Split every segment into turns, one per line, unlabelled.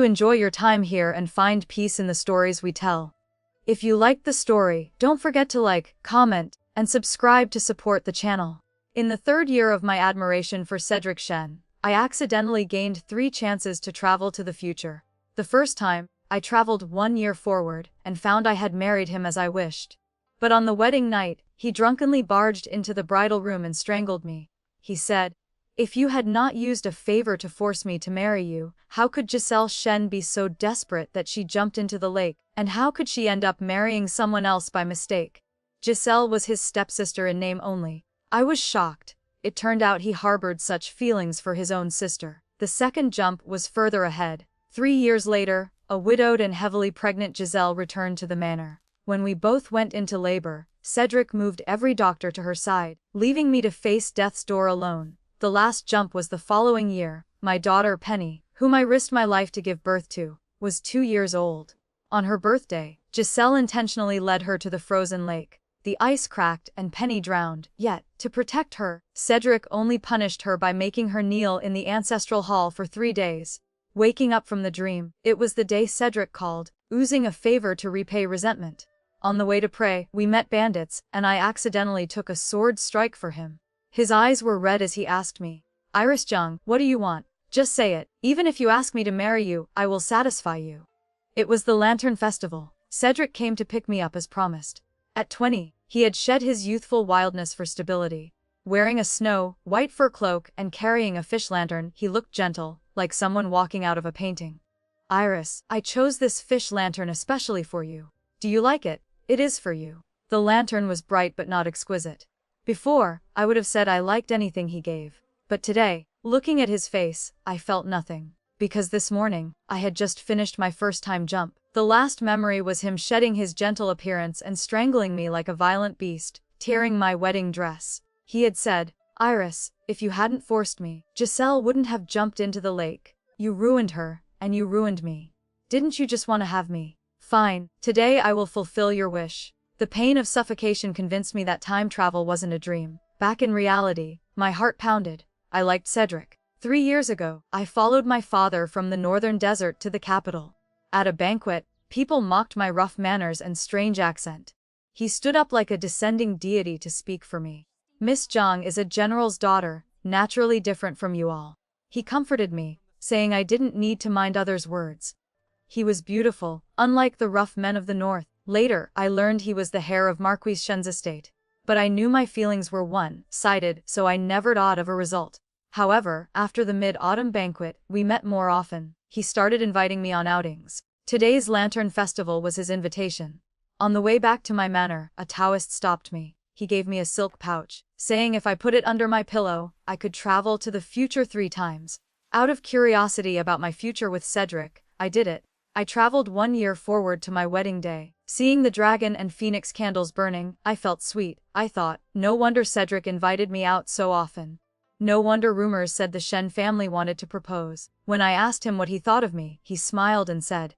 Enjoy your time here and find peace in the stories we tell. If you liked the story, don't forget to like, comment, and subscribe to support the channel. In the third year of my admiration for Cedric Shen, I accidentally gained 3 chances to travel to the future. The first time, I traveled 1 year forward and found I had married him as I wished. But on the wedding night, he drunkenly barged into the bridal room and strangled me. He said, "If you had not used a favor to force me to marry you, how could Giselle Shen be so desperate that she jumped into the lake, and how could she end up marrying someone else by mistake?" Giselle was his stepsister in name only. I was shocked. It turned out he harbored such feelings for his own sister. The second jump was further ahead. 3 years later, a widowed and heavily pregnant Giselle returned to the manor. When we both went into labor, Cedric moved every doctor to her side, leaving me to face death's door alone. The last jump was the following year. My daughter Penny, whom I risked my life to give birth to, was 2 years old. On her birthday, Giselle intentionally led her to the frozen lake. The ice cracked and Penny drowned, yet, to protect her, Cedric only punished her by making her kneel in the ancestral hall for 3 days. Waking up from the dream, it was the day Cedric called, oozing a favor to repay resentment. On the way to pray, we met bandits, and I accidentally took a sword strike for him. His eyes were red as he asked me, "Iris Jung, what do you want? Just say it. Even if you ask me to marry you, I will satisfy you." It was the Lantern Festival. Cedric came to pick me up as promised. At 20, he had shed his youthful wildness for stability. Wearing a white fur cloak and carrying a fish lantern, he looked gentle, like someone walking out of a painting. "Iris, I chose this fish lantern especially for you. Do you like it? It is for you." The lantern was bright but not exquisite. Before, I would have said I liked anything he gave. But today, looking at his face, I felt nothing. Because this morning, I had just finished my first-time jump. The last memory was him shedding his gentle appearance and strangling me like a violent beast, tearing my wedding dress. He had said, "Iris, if you hadn't forced me, Giselle wouldn't have jumped into the lake. You ruined her, and you ruined me. Didn't you just want to have me? Fine, today I will fulfill your wish." The pain of suffocation convinced me that time travel wasn't a dream. Back in reality, my heart pounded. I liked Cedric. 3 years ago, I followed my father from the northern desert to the capital. At a banquet, people mocked my rough manners and strange accent. He stood up like a descending deity to speak for me. "Miss Zhang is a general's daughter, naturally different from you all." He comforted me, saying I didn't need to mind others' words. He was beautiful, unlike the rough men of the north. Later, I learned he was the heir of Marquis Shen's estate. But I knew my feelings were one-sided, so I never thought of a result. However, after the mid-autumn banquet, we met more often. He started inviting me on outings. Today's Lantern Festival was his invitation. On the way back to my manor, a Taoist stopped me. He gave me a silk pouch, saying if I put it under my pillow, I could travel to the future 3 times. Out of curiosity about my future with Cedric, I did it. I traveled 1 year forward to my wedding day. Seeing the dragon and phoenix candles burning, I felt sweet. I thought, no wonder Cedric invited me out so often. No wonder rumors said the Shen family wanted to propose. When I asked him what he thought of me, he smiled and said,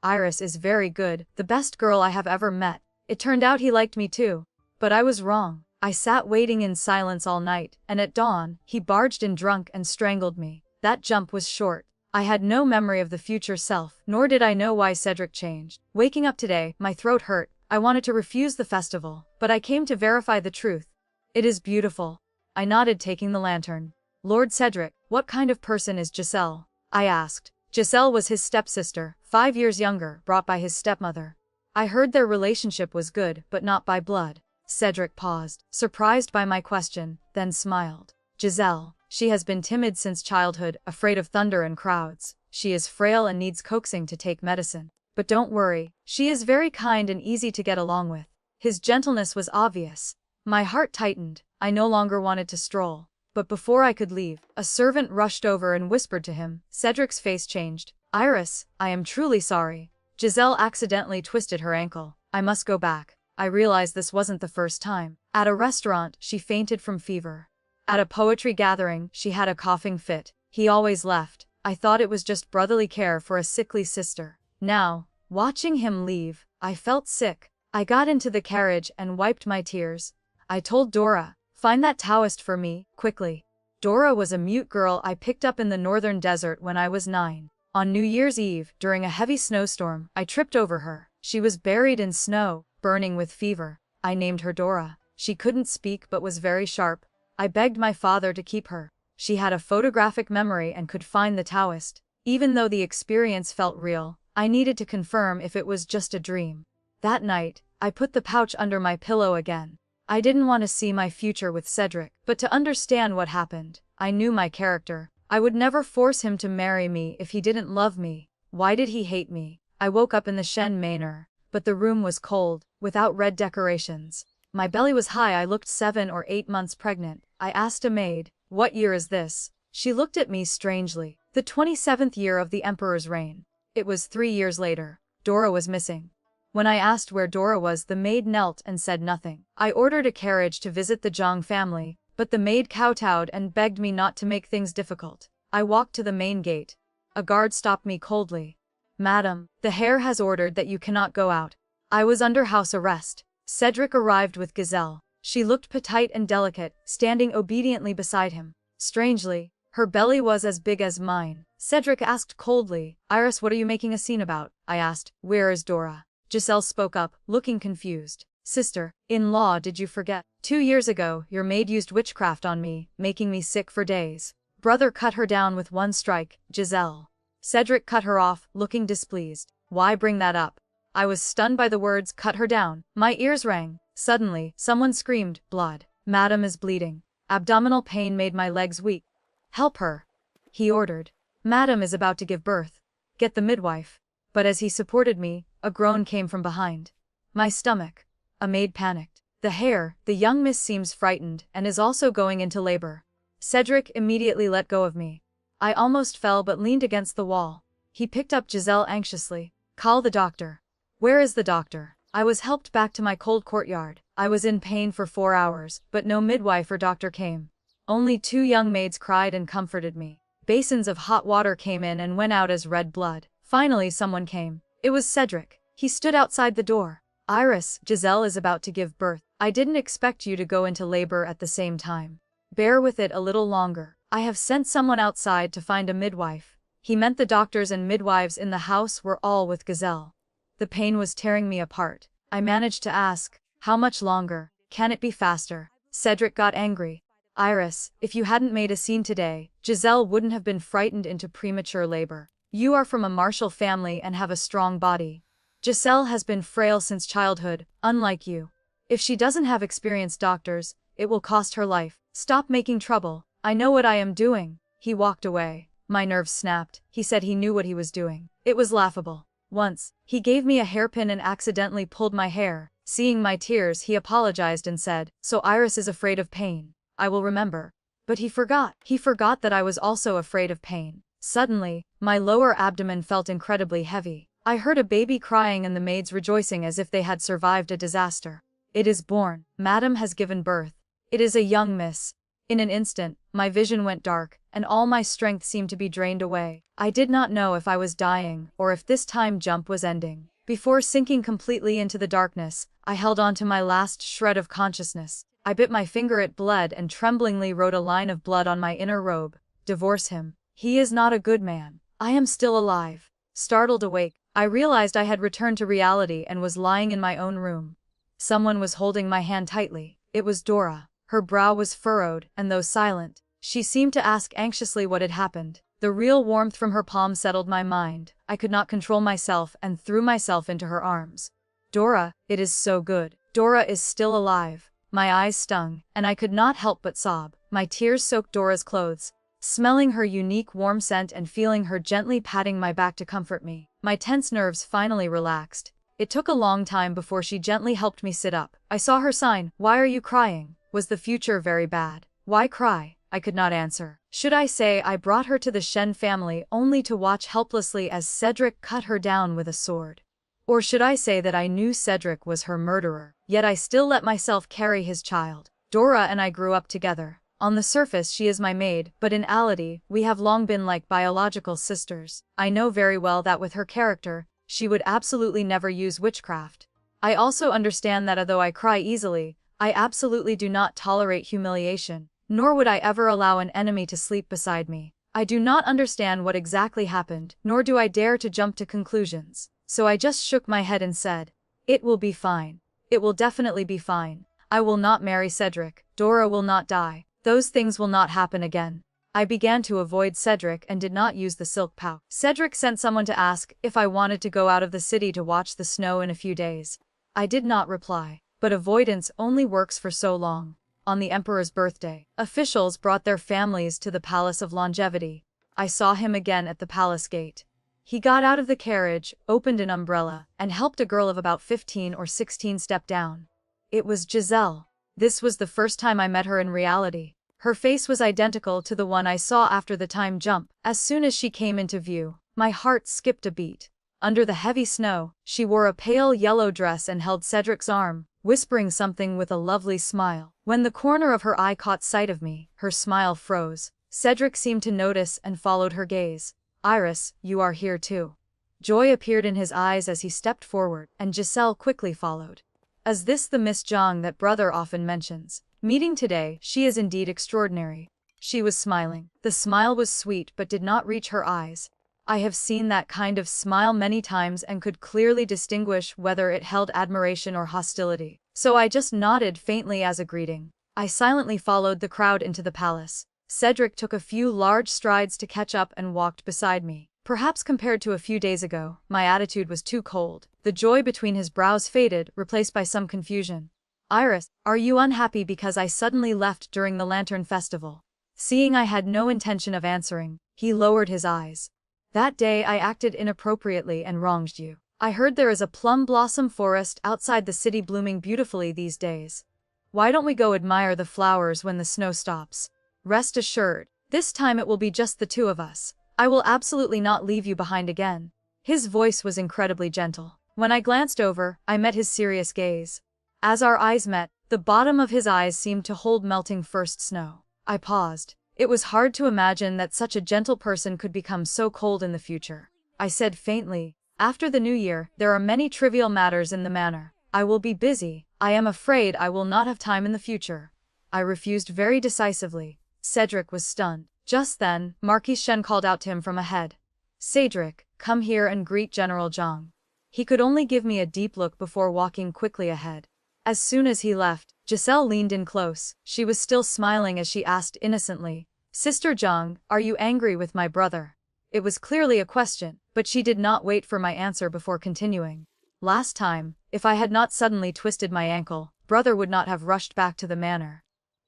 "Iris is very good, the best girl I have ever met." It turned out he liked me too. But I was wrong. I sat waiting in silence all night, and at dawn, he barged in drunk and strangled me. That jump was short. I had no memory of the future self, nor did I know why Cedric changed. Waking up today, my throat hurt. I wanted to refuse the festival, but I came to verify the truth. "It is beautiful." I nodded, taking the lantern. "Lord Cedric, what kind of person is Giselle?" I asked. Giselle was his stepsister, 5 years younger, brought by his stepmother. I heard their relationship was good, but not by blood. Cedric paused, surprised by my question, then smiled. "Giselle, she has been timid since childhood, afraid of thunder and crowds. She is frail and needs coaxing to take medicine. But don't worry, she is very kind and easy to get along with." His gentleness was obvious. My heart tightened. I no longer wanted to stroll. But before I could leave, a servant rushed over and whispered to him. Cedric's face changed. "Iris, I am truly sorry. Giselle accidentally twisted her ankle. I must go back." I realized this wasn't the first time. At a restaurant, she fainted from fever. At a poetry gathering, she had a coughing fit. He always left. I thought it was just brotherly care for a sickly sister. Now, watching him leave, I felt sick. I got into the carriage and wiped my tears. I told Dora, "Find that Taoist for me, quickly." Dora was a mute girl I picked up in the northern desert when I was 9. On New Year's Eve, during a heavy snowstorm, I tripped over her. She was buried in snow, burning with fever. I named her Dora. She couldn't speak but was very sharp. I begged my father to keep her. She had a photographic memory and could find the Taoist. Even though the experience felt real, I needed to confirm if it was just a dream. That night, I put the pouch under my pillow again. I didn't want to see my future with Cedric, but to understand what happened, I knew my character. I would never force him to marry me if he didn't love me. Why did he hate me? I woke up in the Shen Manor, but the room was cold, without red decorations. My belly was high. I looked 7 or 8 months pregnant. I asked a maid, "What year is this?" She looked at me strangely. The 27th year of the Emperor's reign. It was 3 years later. Dora was missing. When I asked where Dora was, the maid knelt and said nothing. I ordered a carriage to visit the Zhang family, but the maid kowtowed and begged me not to make things difficult. I walked to the main gate. A guard stopped me coldly. "Madam, the heir has ordered that you cannot go out." I was under house arrest. Cedric arrived with Gazelle. She looked petite and delicate, standing obediently beside him. Strangely, her belly was as big as mine. Cedric asked coldly, "Iris, what are you making a scene about?" I asked, "Where is Dora?" Giselle spoke up, looking confused. "Sister-in-law, did you forget? 2 years ago, your maid used witchcraft on me, making me sick for days. Brother cut her down with one strike, Giselle." Cedric cut her off, looking displeased. "Why bring that up?" I was stunned by the words, "cut her down." My ears rang. Suddenly, someone screamed, "Blood. Madam is bleeding." Abdominal pain made my legs weak. "Help her," he ordered. "Madam is about to give birth. Get the midwife." But as he supported me, a groan came from behind my stomach. A maid panicked. The young miss seems frightened and is also going into labor." Cedric immediately let go of me. I almost fell but leaned against the wall. He picked up Giselle anxiously. "Call the doctor." "Where is the doctor?" I was helped back to my cold courtyard. I was in pain for 4 hours, but no midwife or doctor came. Only 2 young maids cried and comforted me. Basins of hot water came in and went out as red blood. Finally someone came. It was Cedric. He stood outside the door. "Iris, Giselle is about to give birth. I didn't expect you to go into labor at the same time. Bear with it a little longer. I have sent someone outside to find a midwife." He meant the doctors and midwives in the house were all with Gazelle. The pain was tearing me apart. I managed to ask, "How much longer? Can it be faster?" Cedric got angry. "Iris, if you hadn't made a scene today, Giselle wouldn't have been frightened into premature labor. You are from a martial family and have a strong body. Giselle has been frail since childhood, unlike you. If she doesn't have experienced doctors, it will cost her life. Stop making trouble. I know what I am doing." He walked away. My nerves snapped. He said he knew what he was doing. It was laughable. Once, he gave me a hairpin and accidentally pulled my hair. Seeing my tears, he apologized and said, "So Iris is afraid of pain. I will remember." But he forgot. He forgot that I was also afraid of pain. Suddenly, my lower abdomen felt incredibly heavy. I heard a baby crying and the maids rejoicing as if they had survived a disaster. "It is born. Madam has given birth. It is a young miss." In an instant, my vision went dark, and all my strength seemed to be drained away. I did not know if I was dying, or if this time jump was ending. Before sinking completely into the darkness, I held on to my last shred of consciousness. I bit my finger, it bled, and tremblingly wrote a line of blood on my inner robe. "Divorce him. He is not a good man." I am still alive. Startled awake, I realized I had returned to reality and was lying in my own room. Someone was holding my hand tightly. It was Dora. Her brow was furrowed, and though silent, she seemed to ask anxiously what had happened. The real warmth from her palm settled my mind. I could not control myself and threw myself into her arms. "Dora, it is so good. Dora is still alive." My eyes stung, and I could not help but sob. My tears soaked Dora's clothes. Smelling her unique warm scent and feeling her gently patting my back to comfort me, my tense nerves finally relaxed. It took a long time before she gently helped me sit up. I saw her sign. "Why are you crying? Was the future very bad?" "Why cry?" I could not answer. Should I say I brought her to the Shen family only to watch helplessly as Cedric cut her down with a sword? Or should I say that I knew Cedric was her murderer, yet I still let myself carry his child? Dora and I grew up together. On the surface she is my maid, but in reality, we have long been like biological sisters. I know very well that with her character, she would absolutely never use witchcraft. I also understand that although I cry easily, I absolutely do not tolerate humiliation, nor would I ever allow an enemy to sleep beside me. I do not understand what exactly happened, nor do I dare to jump to conclusions. So I just shook my head and said, "It will be fine. It will definitely be fine. I will not marry Cedric. Dora will not die. Those things will not happen again." I began to avoid Cedric and did not use the silk pouch. Cedric sent someone to ask if I wanted to go out of the city to watch the snow in a few days. I did not reply. But avoidance only works for so long. On the Emperor's birthday, officials brought their families to the Palace of Longevity. I saw him again at the palace gate. He got out of the carriage, opened an umbrella, and helped a girl of about 15 or 16 step down. It was Giselle. This was the first time I met her in reality. Her face was identical to the one I saw after the time jump. As soon as she came into view, my heart skipped a beat. Under the heavy snow, she wore a pale yellow dress and held Cedric's arm, whispering something with a lovely smile. When the corner of her eye caught sight of me, her smile froze. Cedric seemed to notice and followed her gaze. "Iris, you are here too." Joy appeared in his eyes as he stepped forward, and Giselle quickly followed. "Is this the Miss Zhang that brother often mentions? Meeting today, she is indeed extraordinary." She was smiling. The smile was sweet but did not reach her eyes. I have seen that kind of smile many times and could clearly distinguish whether it held admiration or hostility. So I just nodded faintly as a greeting. I silently followed the crowd into the palace. Cedric took a few large strides to catch up and walked beside me. Perhaps compared to a few days ago, my attitude was too cold. The joy between his brows faded, replaced by some confusion. "Iris, are you unhappy because I suddenly left during the Lantern Festival?" Seeing I had no intention of answering, he lowered his eyes. "That day I acted inappropriately and wronged you. I heard there is a plum blossom forest outside the city blooming beautifully these days. Why don't we go admire the flowers when the snow stops? Rest assured, this time it will be just the two of us. I will absolutely not leave you behind again." His voice was incredibly gentle. When I glanced over, I met his serious gaze. As our eyes met, the bottom of his eyes seemed to hold melting first snow. I paused. It was hard to imagine that such a gentle person could become so cold in the future. I said faintly, "After the new year, there are many trivial matters in the manor. I will be busy. I am afraid I will not have time in the future." I refused very decisively. Cedric was stunned. Just then, Marquis Shen called out to him from ahead. "Cedric, come here and greet General Zhang." He could only give me a deep look before walking quickly ahead. As soon as he left, Giselle leaned in close. She was still smiling as she asked innocently, "Sister Zhang, are you angry with my brother?" It was clearly a question, but she did not wait for my answer before continuing. "Last time, if I had not suddenly twisted my ankle, brother would not have rushed back to the manor.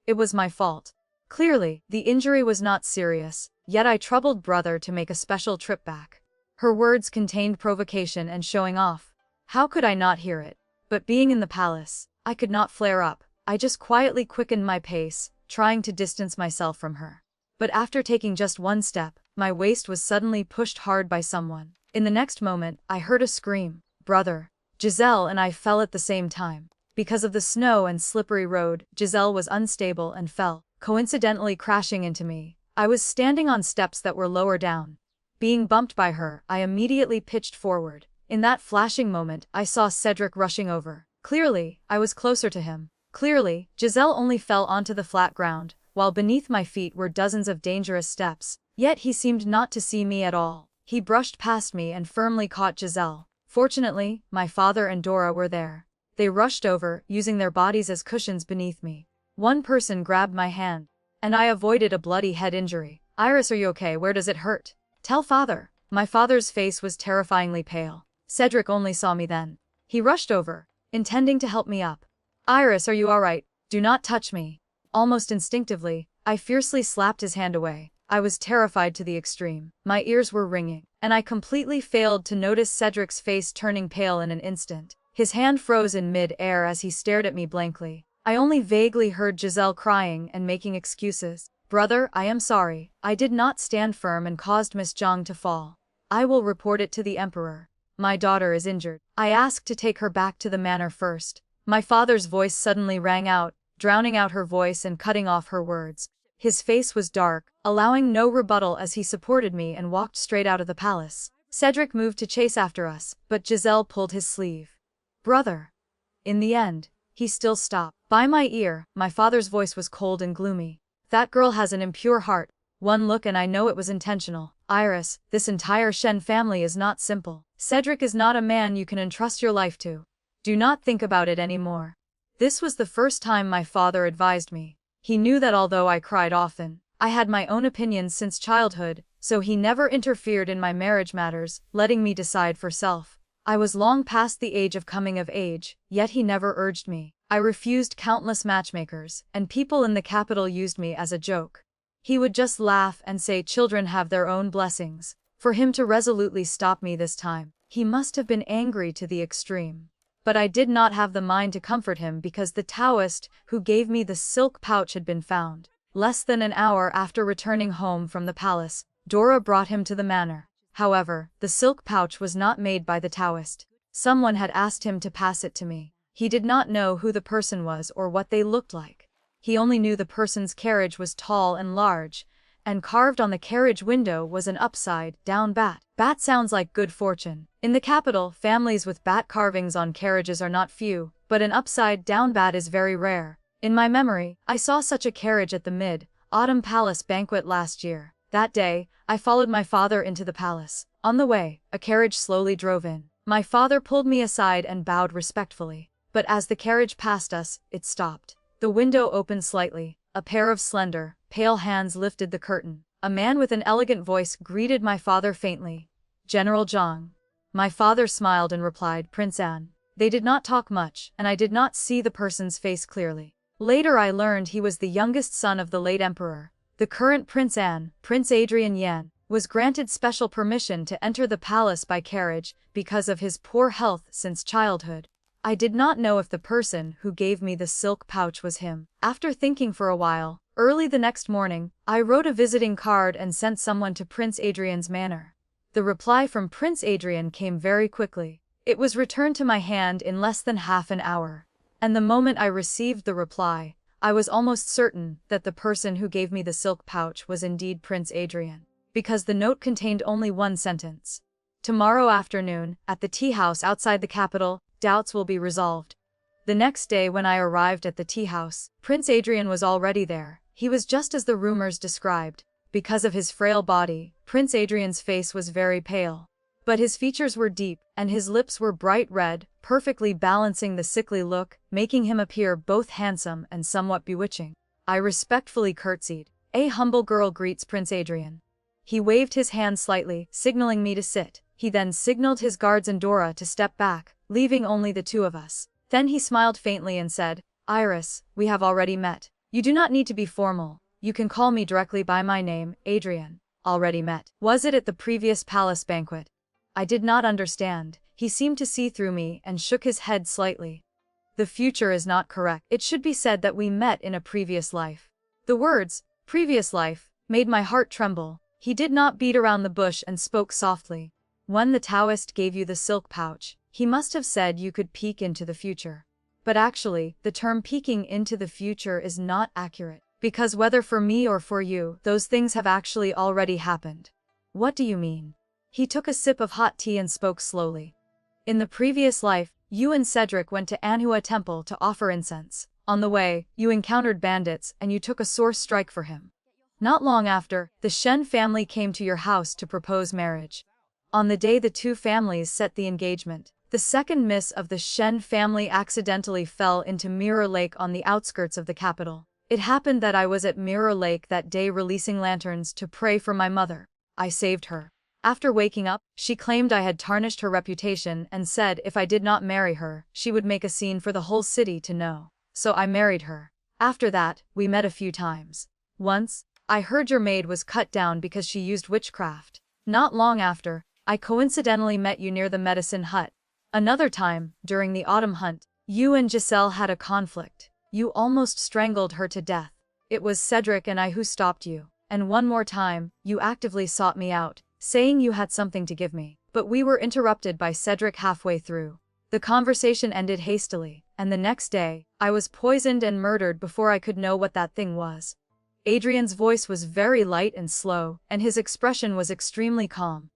It was my fault. Clearly, the injury was not serious, yet I troubled brother to make a special trip back." Her words contained provocation and showing off. How could I not hear it? But being in the palace, I could not flare up. I just quietly quickened my pace, trying to distance myself from her. But after taking just one step, my waist was suddenly pushed hard by someone. In the next moment, I heard a scream. "Brother!" Giselle and I fell at the same time. Because of the snow and slippery road, Giselle was unstable and fell, coincidentally crashing into me. I was standing on steps that were lower down. Being bumped by her, I immediately pitched forward. In that flashing moment, I saw Cedric rushing over. Clearly, I was closer to him. Clearly, Giselle only fell onto the flat ground, while beneath my feet were dozens of dangerous steps. Yet he seemed not to see me at all. He brushed past me and firmly caught Giselle. Fortunately, my father and Dora were there. They rushed over, using their bodies as cushions beneath me. One person grabbed my hand, and I avoided a bloody head injury. "Iris, are you okay? Where does it hurt? Tell father." My father's face was terrifyingly pale. Cedric only saw me then. He rushed over, intending to help me up. "Iris, are you alright? Do not touch me." Almost instinctively, I fiercely slapped his hand away. I was terrified to the extreme. My ears were ringing, and I completely failed to notice Cedric's face turning pale in an instant. His hand froze in mid-air as he stared at me blankly. I only vaguely heard Giselle crying and making excuses. "Brother, I am sorry. I did not stand firm and caused Miss Zhang to fall. I will report it to the Emperor. My daughter is injured. I asked to take her back to the manor first." My father's voice suddenly rang out, drowning out her voice and cutting off her words. His face was dark, allowing no rebuttal as he supported me and walked straight out of the palace. Cedric moved to chase after us, but Giselle pulled his sleeve. "Brother." In the end, he still stopped. By my ear, my father's voice was cold and gloomy. "That girl has an impure heart. One look and I know it was intentional. Iris, this entire Shen family is not simple. Cedric is not a man you can entrust your life to. Do not think about it anymore. This was the first time my father advised me. He knew that although I cried often, I had my own opinions since childhood, so he never interfered in my marriage matters, letting me decide for self. I was long past the age of coming of age, yet he never urged me. I refused countless matchmakers, and people in the capital used me as a joke. He would just laugh and say children have their own blessings. For him to resolutely stop me this time, he must have been angry to the extreme. But I did not have the mind to comfort him because the Taoist who gave me the silk pouch had been found. Less than an hour after returning home from the palace, Dora brought him to the manor. However, the silk pouch was not made by the Taoist. Someone had asked him to pass it to me. He did not know who the person was or what they looked like. He only knew the person's carriage was tall and large, and carved on the carriage window was an upside-down bat. Bat sounds like good fortune. In the capital, families with bat carvings on carriages are not few, but an upside-down bat is very rare. In my memory, I saw such a carriage at the Mid-Autumn Palace banquet last year. That day, I followed my father into the palace. On the way, a carriage slowly drove in. My father pulled me aside and bowed respectfully. But as the carriage passed us, it stopped. The window opened slightly. A pair of slender, pale hands lifted the curtain. A man with an elegant voice greeted my father faintly. General Zhang. My father smiled and replied, Prince An. They did not talk much, and I did not see the person's face clearly. Later I learned he was the youngest son of the late emperor. The current Prince An, Prince Adrian Yan, was granted special permission to enter the palace by carriage because of his poor health since childhood. I did not know if the person who gave me the silk pouch was him. After thinking for a while, early the next morning, I wrote a visiting card and sent someone to Prince Adrian's manor. The reply from Prince Adrian came very quickly. It was returned to my hand in less than half an hour. And the moment I received the reply, I was almost certain that the person who gave me the silk pouch was indeed Prince Adrian, because the note contained only one sentence. Tomorrow afternoon, at the tea house outside the capital, doubts will be resolved. The next day when I arrived at the tea house, Prince Adrian was already there. He was just as the rumors described. Because of his frail body, Prince Adrian's face was very pale. But his features were deep, and his lips were bright red, perfectly balancing the sickly look, making him appear both handsome and somewhat bewitching. I respectfully curtsied. A humble girl greets Prince Adrian. He waved his hand slightly, signaling me to sit. He then signaled his guards and Dora to step back, leaving only the two of us. Then he smiled faintly and said, Iris, we have already met. You do not need to be formal. You can call me directly by my name, Adrian. Already met. Was it at the previous palace banquet? I did not understand. He seemed to see through me and shook his head slightly. The future is not correct. It should be said that we met in a previous life. The words, previous life, made my heart tremble. He did not beat around the bush and spoke softly. When the Taoist gave you the silk pouch, he must have said you could peek into the future. But actually, the term peeking into the future is not accurate. Because whether for me or for you, those things have actually already happened. What do you mean? He took a sip of hot tea and spoke slowly. In the previous life, you and Cedric went to Anhua Temple to offer incense. On the way, you encountered bandits and you took a sore strike for him. Not long after, the Shen family came to your house to propose marriage. On the day the two families set the engagement, the second miss of the Shen family accidentally fell into Mirror Lake on the outskirts of the capital. It happened that I was at Mirror Lake that day releasing lanterns to pray for my mother. I saved her. After waking up, she claimed I had tarnished her reputation and said if I did not marry her, she would make a scene for the whole city to know. So I married her. After that, we met a few times. Once, I heard your maid was cut down because she used witchcraft. Not long after, I coincidentally met you near the medicine hut. Another time, during the autumn hunt, you and Giselle had a conflict. You almost strangled her to death. It was Cedric and I who stopped you. And one more time, you actively sought me out, saying you had something to give me. But we were interrupted by Cedric halfway through. The conversation ended hastily, and the next day, I was poisoned and murdered before I could know what that thing was. Adrian's voice was very light and slow, and his expression was extremely calm.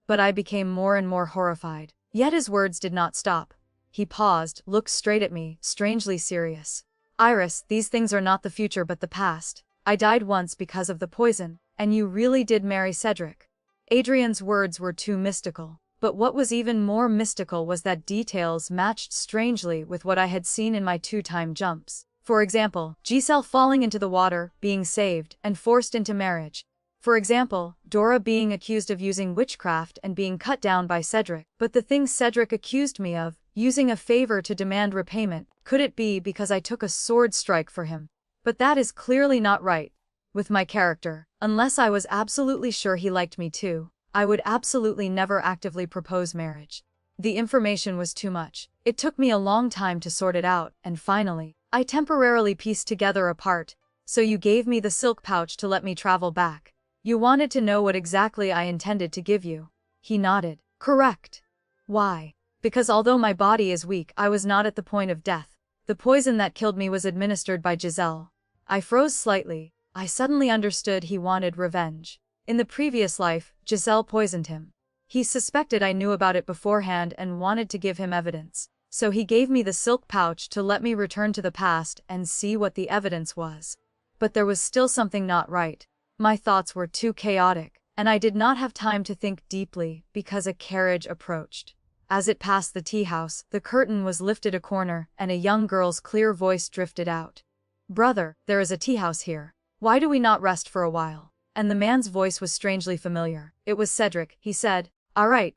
But I became more and more horrified. Yet his words did not stop. He paused, looked straight at me, strangely serious. Iris, these things are not the future but the past. I died once because of the poison, And you really did marry Cedric? Adrian's words were too mystical. But what was even more mystical was that details matched strangely with what I had seen in my 2-time jumps. For example, Giselle falling into the water, being saved, and forced into marriage. For example, Dora being accused of using witchcraft and being cut down by Cedric. But the thing Cedric accused me of, using a favor to demand repayment, could it be because I took a sword strike for him? But that is clearly not right with my character. Unless I was absolutely sure he liked me too, I would absolutely never actively propose marriage. The information was too much. It took me a long time to sort it out, and finally, I temporarily pieced together a part. So you gave me the silk pouch to let me travel back. You wanted to know what exactly I intended to give you. He nodded. Correct. Why? Because although my body is weak, I was not at the point of death. The poison that killed me was administered by Giselle. I froze slightly. I suddenly understood he wanted revenge. In the previous life, Giselle poisoned him. He suspected I knew about it beforehand and wanted to give him evidence. So he gave me the silk pouch to let me return to the past and see what the evidence was. But there was still something not right. My thoughts were too chaotic, and I did not have time to think deeply because a carriage approached. As it passed the tea house, the curtain was lifted a corner and a young girl's clear voice drifted out. Brother, there is a tea house here. Why do we not rest for a while? And the man's voice was strangely familiar. It was Cedric, he said. All right.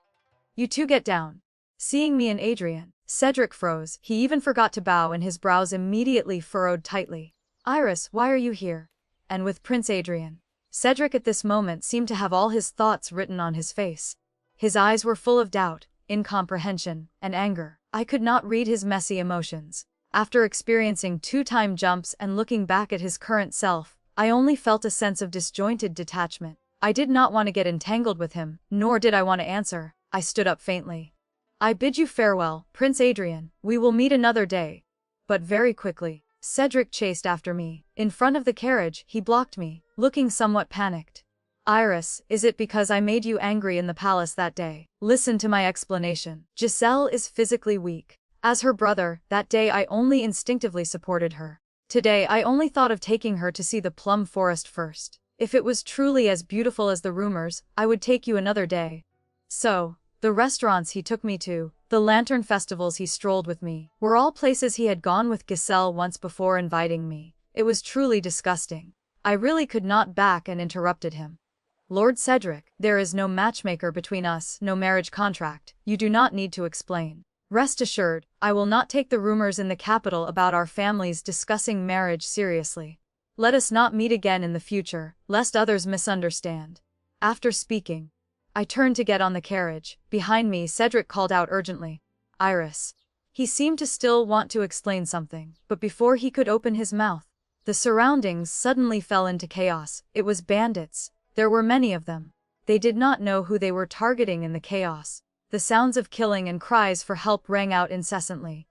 You two get down. Seeing me and Adrian, Cedric froze. He even forgot to bow and his brows immediately furrowed tightly. Iris, why are you here? And with Prince Adrian. Cedric at this moment seemed to have all his thoughts written on his face. His eyes were full of doubt, incomprehension, and anger. I could not read his messy emotions. After experiencing 2-time jumps and looking back at his current self, I only felt a sense of disjointed detachment. I did not want to get entangled with him, nor did I want to answer. I stood up faintly. I bid you farewell, Prince Adrian. We will meet another day. But very quickly, Cedric chased after me. In front of the carriage, he blocked me, looking somewhat panicked. Iris, is it because I made you angry in the palace that day? Listen to my explanation. Giselle is physically weak. As her brother, that day I only instinctively supported her. Today I only thought of taking her to see the plum forest first. If it was truly as beautiful as the rumors, I would take you another day. So, the restaurants he took me to, the lantern festivals he strolled with me, were all places he had gone with Giselle once before inviting me. It was truly disgusting. I really could not back and interrupted him. Lord Cedric, there is no matchmaker between us, no marriage contract. You do not need to explain. Rest assured, I will not take the rumors in the capital about our families discussing marriage seriously. Let us not meet again in the future, lest others misunderstand. After speaking, I turned to get on the carriage. Behind me, Cedric called out urgently. Iris. He seemed to still want to explain something, but before he could open his mouth, the surroundings suddenly fell into chaos. It was bandits. There were many of them. They did not know who they were targeting in the chaos. The sounds of killing and cries for help rang out incessantly.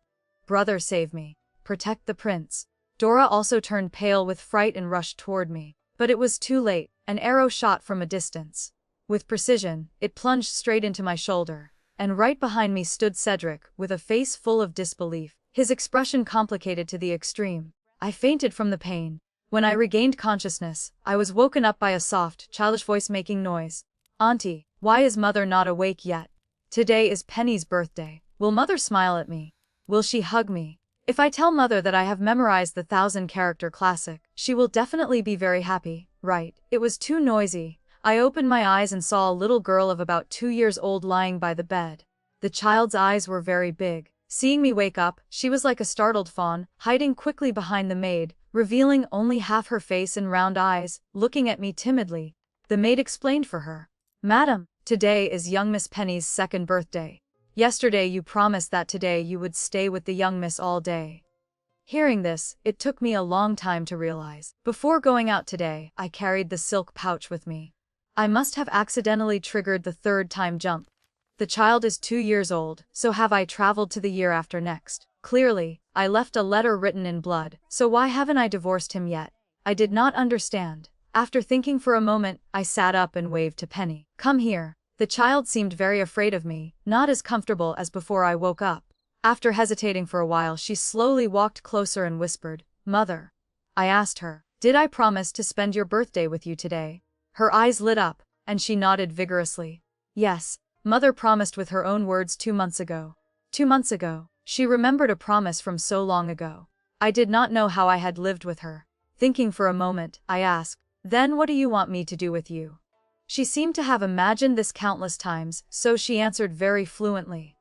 Brother, save me. Protect the prince. Dora also turned pale with fright and rushed toward me. But it was too late. An arrow shot from a distance. With precision, it plunged straight into my shoulder. And right behind me stood Cedric, with a face full of disbelief, his expression complicated to the extreme. I fainted from the pain. When I regained consciousness, I was woken up by a soft, childish voice making noise. Auntie, why is Mother not awake yet? Today is Penny's birthday. Will Mother smile at me? Will she hug me? If I tell Mother that I have memorized the 1,000-character classic, she will definitely be very happy, right? It was too noisy. I opened my eyes and saw a little girl of about 2 years old lying by the bed. The child's eyes were very big. Seeing me wake up, she was like a startled fawn, hiding quickly behind the maid, revealing only half her face and round eyes, looking at me timidly. The maid explained for her. Madam, today is young Miss Penny's 2nd birthday. Yesterday you promised that today you would stay with the young miss all day. Hearing this, it took me a long time to realize. Before going out today, I carried the silk pouch with me. I must have accidentally triggered the 3rd-time jump. The child is 2 years old, so have I traveled to the year after next? Clearly, I left a letter written in blood, so why haven't I divorced him yet? I did not understand. After thinking for a moment, I sat up and waved to Penny. Come here. The child seemed very afraid of me, not as comfortable as before I woke up. After hesitating for a while, she slowly walked closer and whispered, Mother. I asked her, did I promise to spend your birthday with you today? Her eyes lit up, and she nodded vigorously. Yes, Mother promised with her own words 2 months ago. 2 months ago. She remembered a promise from so long ago. I did not know how I had lived with her. Thinking for a moment, I asked, "Then what do you want me to do with you?" She seemed to have imagined this countless times, so she answered very fluently.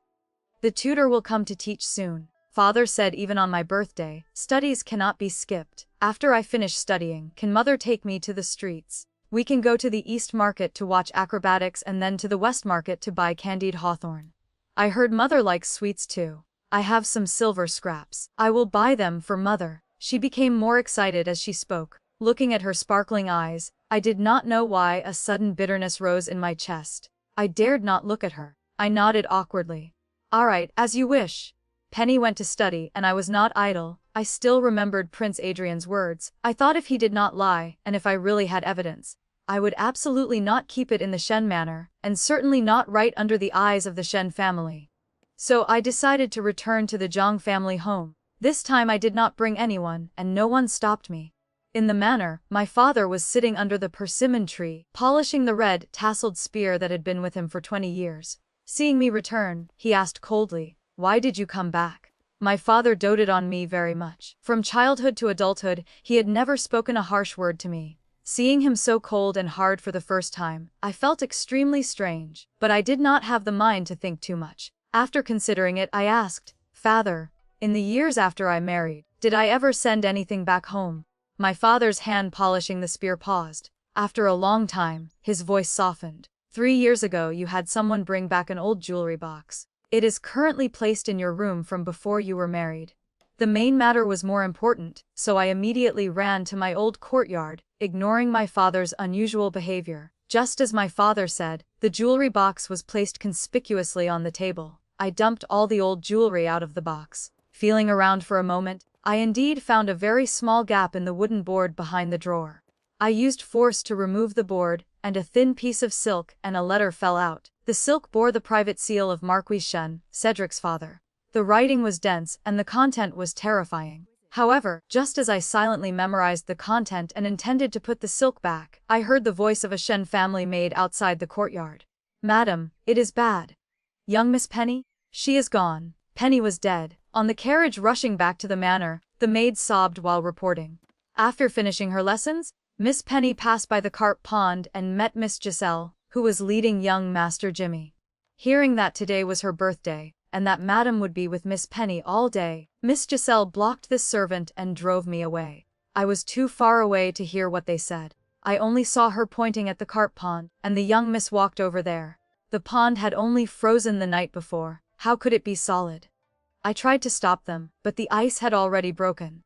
"The tutor will come to teach soon. Father said even on my birthday, studies cannot be skipped. After I finish studying, can Mother take me to the streets? We can go to the East Market to watch acrobatics and then to the West Market to buy candied hawthorn. I heard Mother likes sweets too. I have some silver scraps. I will buy them for Mother." She became more excited as she spoke. Looking at her sparkling eyes, I did not know why a sudden bitterness rose in my chest. I dared not look at her. I nodded awkwardly. "All right, as you wish." Penny went to study, and I was not idle. I still remembered Prince Adrian's words. I thought if he did not lie, and if I really had evidence, I would absolutely not keep it in the Shen manor, and certainly not right under the eyes of the Shen family. So I decided to return to the Zhang family home. This time I did not bring anyone, and no one stopped me. In the manor, my father was sitting under the persimmon tree, polishing the red, tasseled spear that had been with him for 20 years. Seeing me return, he asked coldly, "Why did you come back?" My father doted on me very much. From childhood to adulthood, he had never spoken a harsh word to me. Seeing him so cold and hard for the first time, I felt extremely strange, but I did not have the mind to think too much. After considering it, I asked, "Father, in the years after I married, did I ever send anything back home?" My father's hand polishing the spear paused. After a long time, his voice softened. "3 years ago you had someone bring back an old jewelry box. It is currently placed in your room from before you were married." The main matter was more important, so I immediately ran to my old courtyard, ignoring my father's unusual behavior. Just as my father said, the jewelry box was placed conspicuously on the table. I dumped all the old jewelry out of the box. Feeling around for a moment, I indeed found a very small gap in the wooden board behind the drawer. I used force to remove the board, and a thin piece of silk and a letter fell out. The silk bore the private seal of Marquis Shen, Cedric's father. The writing was dense, and the content was terrifying. However, just as I silently memorized the content and intended to put the silk back, I heard the voice of a Shen family maid outside the courtyard. "Madam, it is bad. Young Miss Penny? She is gone." Penny was dead. On the carriage rushing back to the manor, the maid sobbed while reporting. After finishing her lessons, Miss Penny passed by the carp pond and met Miss Giselle, who was leading young Master Jimmy. Hearing that today was her birthday, and that Madam would be with Miss Penny all day, Miss Giselle blocked this servant and drove me away. I was too far away to hear what they said. I only saw her pointing at the carp pond, and the young miss walked over there. The pond had only frozen the night before. How could it be solid? I tried to stop them, but the ice had already broken.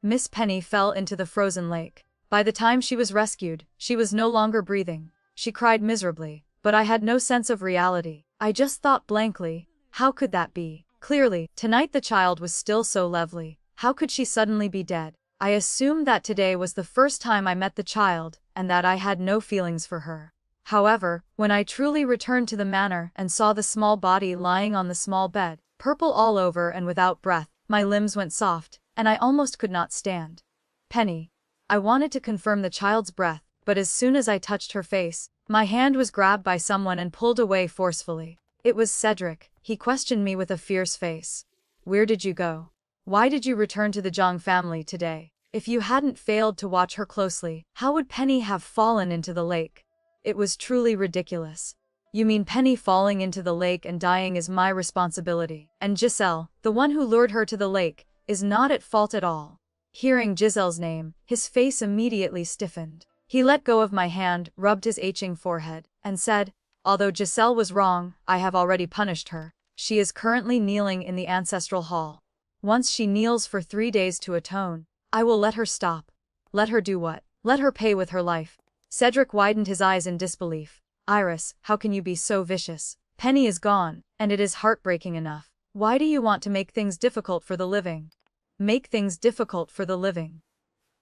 Miss Penny fell into the frozen lake. By the time she was rescued, she was no longer breathing. She cried miserably, but I had no sense of reality. I just thought blankly, how could that be? Clearly, tonight the child was still so lovely. How could she suddenly be dead? I assumed that today was the first time I met the child, and that I had no feelings for her. However, when I truly returned to the manor and saw the small body lying on the small bed, purple all over and without breath, my limbs went soft, and I almost could not stand. Penny. I wanted to confirm the child's breath, but as soon as I touched her face, my hand was grabbed by someone and pulled away forcefully. It was Cedric. He questioned me with a fierce face. "Where did you go? Why did you return to the Zhang family today? If you hadn't failed to watch her closely, how would Penny have fallen into the lake?" It was truly ridiculous. "You mean Penny falling into the lake and dying is my responsibility, and Giselle, the one who lured her to the lake, is not at fault at all?" Hearing Giselle's name, his face immediately stiffened. He let go of my hand, rubbed his aching forehead, and said, "Although Giselle was wrong, I have already punished her. She is currently kneeling in the ancestral hall. Once she kneels for 3 days to atone, I will let her stop." "Let her do what?" "Let her pay with her life." Cedric widened his eyes in disbelief. "Iris, how can you be so vicious? Penny is gone, and it is heartbreaking enough. Why do you want to make things difficult for the living?" "Make things difficult for the living?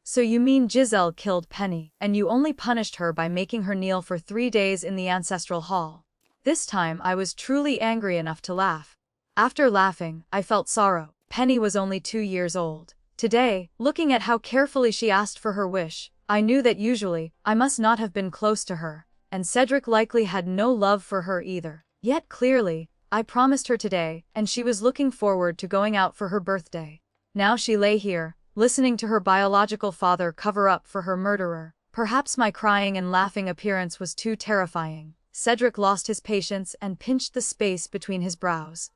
So you mean Giselle killed Penny, and you only punished her by making her kneel for 3 days in the ancestral hall?" This time I was truly angry enough to laugh. After laughing, I felt sorrow. Penny was only 2 years old. Today, looking at how carefully she asked for her wish, I knew that usually, I must not have been close to her, and Cedric likely had no love for her either. Yet clearly, I promised her today, and she was looking forward to going out for her birthday. Now she lay here, listening to her biological father cover up for her murderer. Perhaps my crying and laughing appearance was too terrifying. Cedric lost his patience and pinched the space between his brows.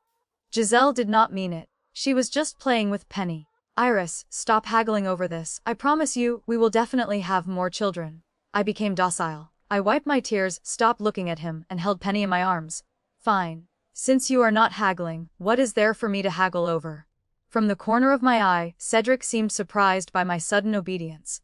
Giselle did not mean it. She was just playing with Penny. Iris, stop haggling over this. I promise you, we will definitely have more children. I became docile. I wiped my tears, stopped looking at him, and held Penny in my arms. Fine. Since you are not haggling, what is there for me to haggle over? From the corner of my eye, Cedric seemed surprised by my sudden obedience.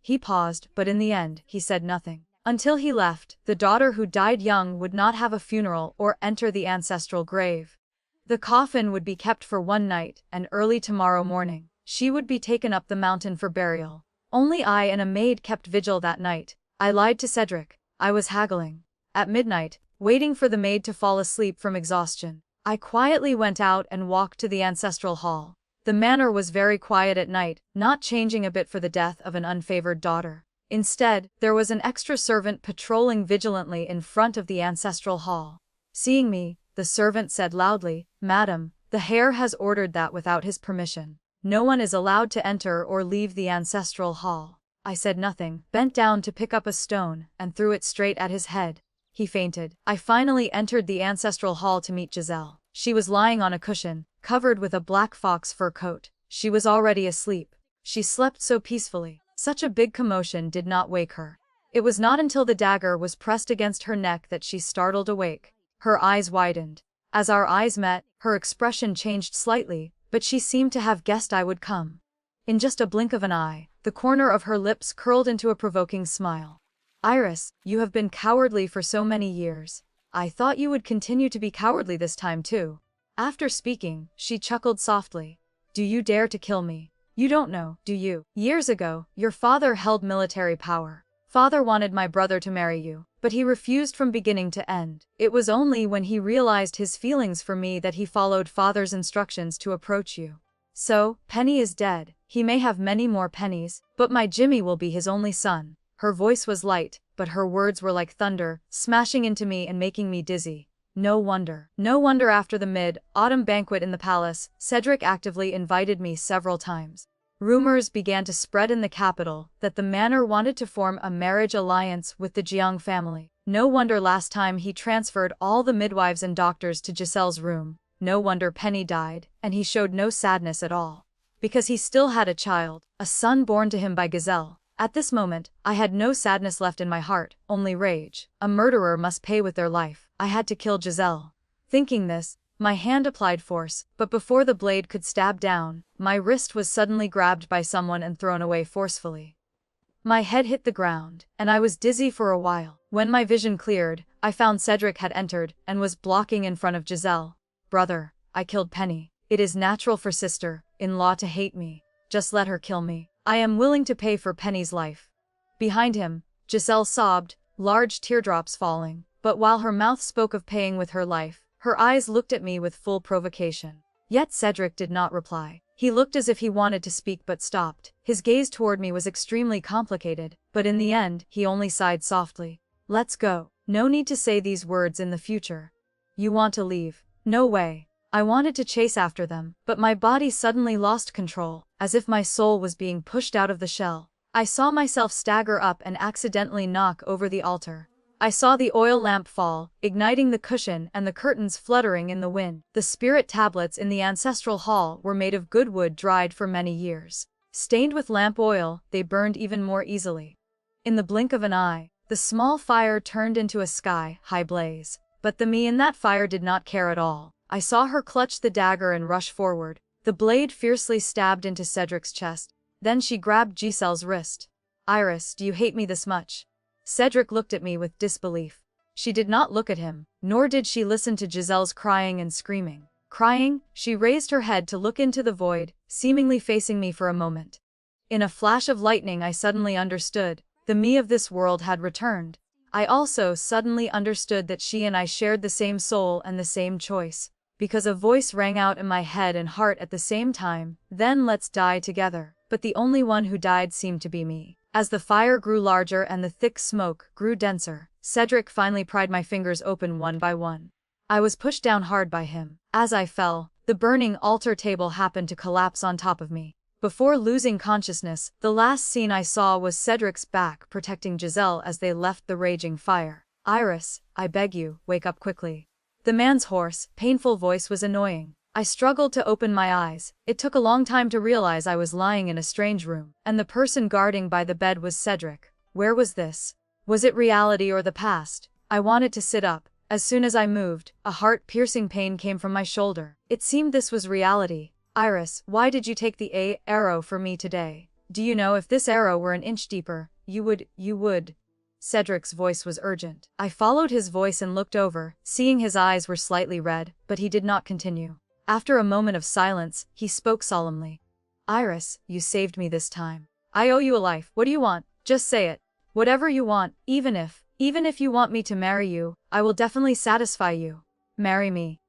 He paused, but in the end, he said nothing. Until he left, the daughter who died young would not have a funeral or enter the ancestral grave. The coffin would be kept for one night, and early tomorrow morning, she would be taken up the mountain for burial. Only I and a maid kept vigil that night. I lied to Cedric. I was haggling. At midnight, waiting for the maid to fall asleep from exhaustion, I quietly went out and walked to the ancestral hall. The manor was very quiet at night, not changing a bit for the death of an unfavored daughter. Instead, there was an extra servant patrolling vigilantly in front of the ancestral hall. Seeing me, the servant said loudly, "Madam, the heir has ordered that without his permission, no one is allowed to enter or leave the ancestral hall." I said nothing, bent down to pick up a stone, and threw it straight at his head. He fainted. I finally entered the ancestral hall to meet Giselle. She was lying on a cushion, covered with a black fox fur coat. She was already asleep. She slept so peacefully. Such a big commotion did not wake her. It was not until the dagger was pressed against her neck that she startled awake. Her eyes widened. As our eyes met, her expression changed slightly, but she seemed to have guessed I would come. In just a blink of an eye, the corner of her lips curled into a provoking smile. "Iris, you have been cowardly for so many years. I thought you would continue to be cowardly this time too." After speaking, she chuckled softly. "Do you dare to kill me? You don't know, do you? Years ago, your father held military power. Father wanted my brother to marry you, but he refused from beginning to end. It was only when he realized his feelings for me that he followed father's instructions to approach you. So, Penny is dead. He may have many more Pennies, but my Jimmy will be his only son." Her voice was light, but her words were like thunder, smashing into me and making me dizzy. No wonder after the mid-autumn banquet in the palace, Cedric actively invited me several times. Rumors began to spread in the capital that the manor wanted to form a marriage alliance with the Jiang family. No wonder last time he transferred all the midwives and doctors to Giselle's room. No wonder Penny died, and he showed no sadness at all. Because he still had a child, a son born to him by Giselle. At this moment, I had no sadness left in my heart, only rage. A murderer must pay with their life. I had to kill Giselle. Thinking this, my hand applied force, but before the blade could stab down, my wrist was suddenly grabbed by someone and thrown away forcefully. My head hit the ground, and I was dizzy for a while. When my vision cleared, I found Cedric had entered and was blocking in front of Giselle. "Brother, I killed Penny. It is natural for sister-in-law to hate me. Just let her kill me. I am willing to pay for Penny's life." Behind him, Giselle sobbed, large teardrops falling, but while her mouth spoke of paying with her life, her eyes looked at me with full provocation. Yet Cedric did not reply. He looked as if he wanted to speak but stopped. His gaze toward me was extremely complicated, but in the end, he only sighed softly. "Let's go. No need to say these words in the future. You want to leave? No way." I wanted to chase after them, but my body suddenly lost control, as if my soul was being pushed out of the shell. I saw myself stagger up and accidentally knock over the altar. I saw the oil lamp fall, igniting the cushion and the curtains fluttering in the wind. The spirit tablets in the ancestral hall were made of good wood dried for many years. Stained with lamp oil, they burned even more easily. In the blink of an eye, the small fire turned into a sky-high blaze. But the me in that fire did not care at all. I saw her clutch the dagger and rush forward. The blade fiercely stabbed into Cedric's chest. Then she grabbed Giselle's wrist. "Iris, do you hate me this much?" Cedric looked at me with disbelief. She did not look at him, nor did she listen to Giselle's crying and screaming. Crying, she raised her head to look into the void, seemingly facing me for a moment. In a flash of lightning I suddenly understood. The me of this world had returned. I also suddenly understood that she and I shared the same soul and the same choice. Because a voice rang out in my head and heart at the same time, "Then let's die together." But the only one who died seemed to be me. As the fire grew larger and the thick smoke grew denser, Cedric finally pried my fingers open one by one. I was pushed down hard by him. As I fell, the burning altar table happened to collapse on top of me. Before losing consciousness, the last scene I saw was Cedric's back protecting Giselle as they left the raging fire. "Iris, I beg you, wake up quickly." The man's hoarse, painful voice was annoying. I struggled to open my eyes. It took a long time to realize I was lying in a strange room, and the person guarding by the bed was Cedric. Where was this? Was it reality or the past? I wanted to sit up. As soon as I moved, a heart-piercing pain came from my shoulder. It seemed this was reality. "Iris, why did you take the arrow for me today? Do you know if this arrow were an inch deeper, you would. Cedric's voice was urgent. I followed his voice and looked over, seeing his eyes were slightly red, but he did not continue. After a moment of silence, he spoke solemnly. "Iris, you saved me this time. I owe you a life. What do you want? Just say it. Whatever you want, even if you want me to marry you, I will definitely satisfy you. Marry me."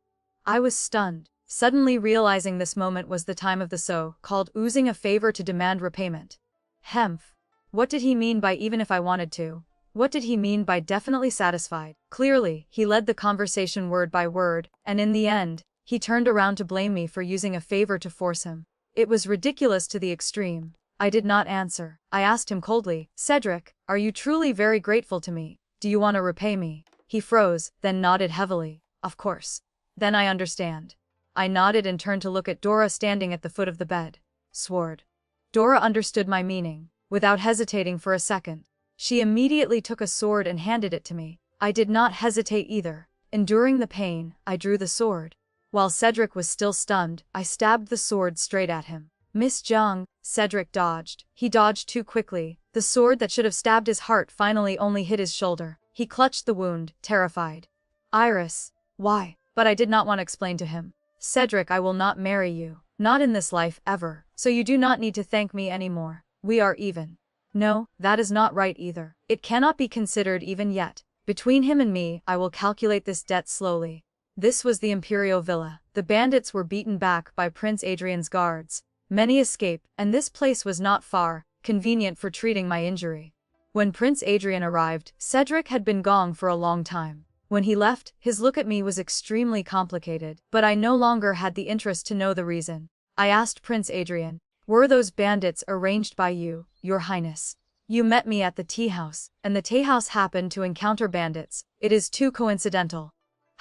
I was stunned, suddenly realizing this moment was the time of the so-called oozing a favor to demand repayment. Hemph. What did he mean by even if I wanted to? What did he mean by definitely satisfied? Clearly, he led the conversation word by word, and in the end, he turned around to blame me for using a favor to force him. It was ridiculous to the extreme. I did not answer. I asked him coldly, "Cedric, are you truly very grateful to me? Do you want to repay me?" He froze, then nodded heavily. "Of course. Then I understand." I nodded and turned to look at Dora standing at the foot of the bed. Sword. Dora understood my meaning. Without hesitating for a second, she immediately took a sword and handed it to me. I did not hesitate either. Enduring the pain, I drew the sword. While Cedric was still stunned, I stabbed the sword straight at him. "Miss Jung." Cedric dodged. He dodged too quickly. The sword that should have stabbed his heart finally only hit his shoulder. He clutched the wound, terrified. "Iris." "Why?" But I did not want to explain to him. "Cedric, I will not marry you. Not in this life, ever. So you do not need to thank me anymore. We are even." "No, that is not right either. It cannot be considered even yet. Between him and me, I will calculate this debt slowly." This was the Imperial Villa. The bandits were beaten back by Prince Adrian's guards. Many escaped, and this place was not far, convenient for treating my injury. When Prince Adrian arrived, Cedric had been gone for a long time. When he left, his look at me was extremely complicated, but I no longer had the interest to know the reason. I asked Prince Adrian, "Were those bandits arranged by you, Your Highness? You met me at the tea house, and the tea house happened to encounter bandits. It is too coincidental."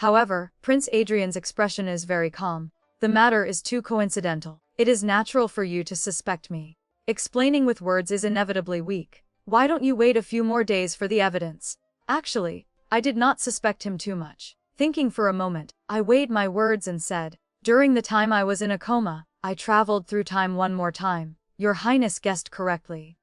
However, Prince Adrian's expression is very calm. "The matter is too coincidental. It is natural for you to suspect me. Explaining with words is inevitably weak. Why don't you wait a few more days for the evidence?" Actually, I did not suspect him too much. Thinking for a moment, I weighed my words and said, "During the time I was in a coma, I traveled through time one more time. Your Highness guessed correctly.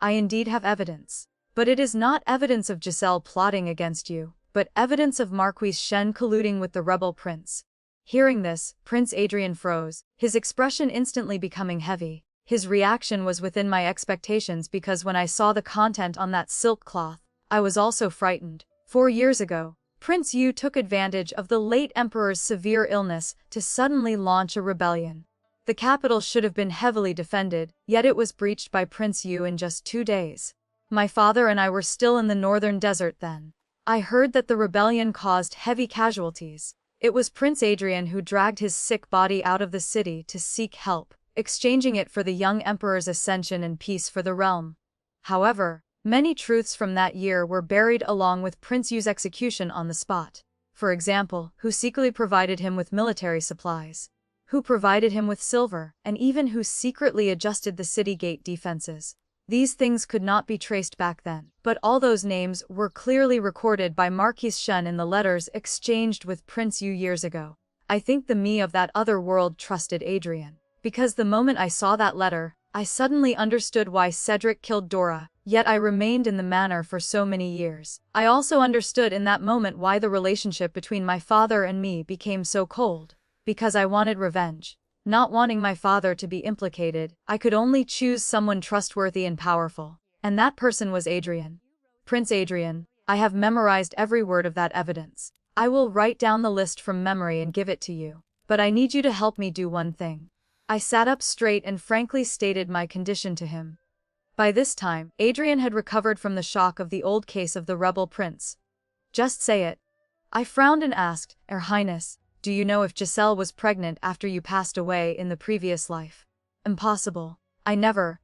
I indeed have evidence. But it is not evidence of Giselle plotting against you, but evidence of Marquis Shen colluding with the rebel prince." Hearing this, Prince Adrian froze, his expression instantly becoming heavy. His reaction was within my expectations because when I saw the content on that silk cloth, I was also frightened. 4 years ago, Prince Yu took advantage of the late emperor's severe illness to suddenly launch a rebellion. The capital should have been heavily defended, yet it was breached by Prince Yu in just 2 days. My father and I were still in the northern desert then. I heard that the rebellion caused heavy casualties. It was Prince Adrian who dragged his sick body out of the city to seek help, exchanging it for the young emperor's ascension and peace for the realm. However, many truths from that year were buried along with Prince Yu's execution on the spot. For example, who secretly provided him with military supplies, who provided him with silver, and even who secretly adjusted the city gate defenses. These things could not be traced back then, but all those names were clearly recorded by Marquis Shen in the letters exchanged with Prince Yu years ago. I think the me of that other world trusted Adrian. Because the moment I saw that letter, I suddenly understood why Cedric killed Dora, yet I remained in the manor for so many years. I also understood in that moment why the relationship between my father and me became so cold. Because I wanted revenge. Not wanting my father to be implicated, I could only choose someone trustworthy and powerful. And that person was Adrian. Prince Adrian, I have memorized every word of that evidence. I will write down the list from memory and give it to you. But I need you to help me do one thing. I sat up straight and frankly stated my condition to him. By this time, Adrian had recovered from the shock of the old case of the rebel prince. Just say it. I frowned and asked, Your Highness, do you know if Giselle was pregnant after you passed away in the previous life? Impossible. I never.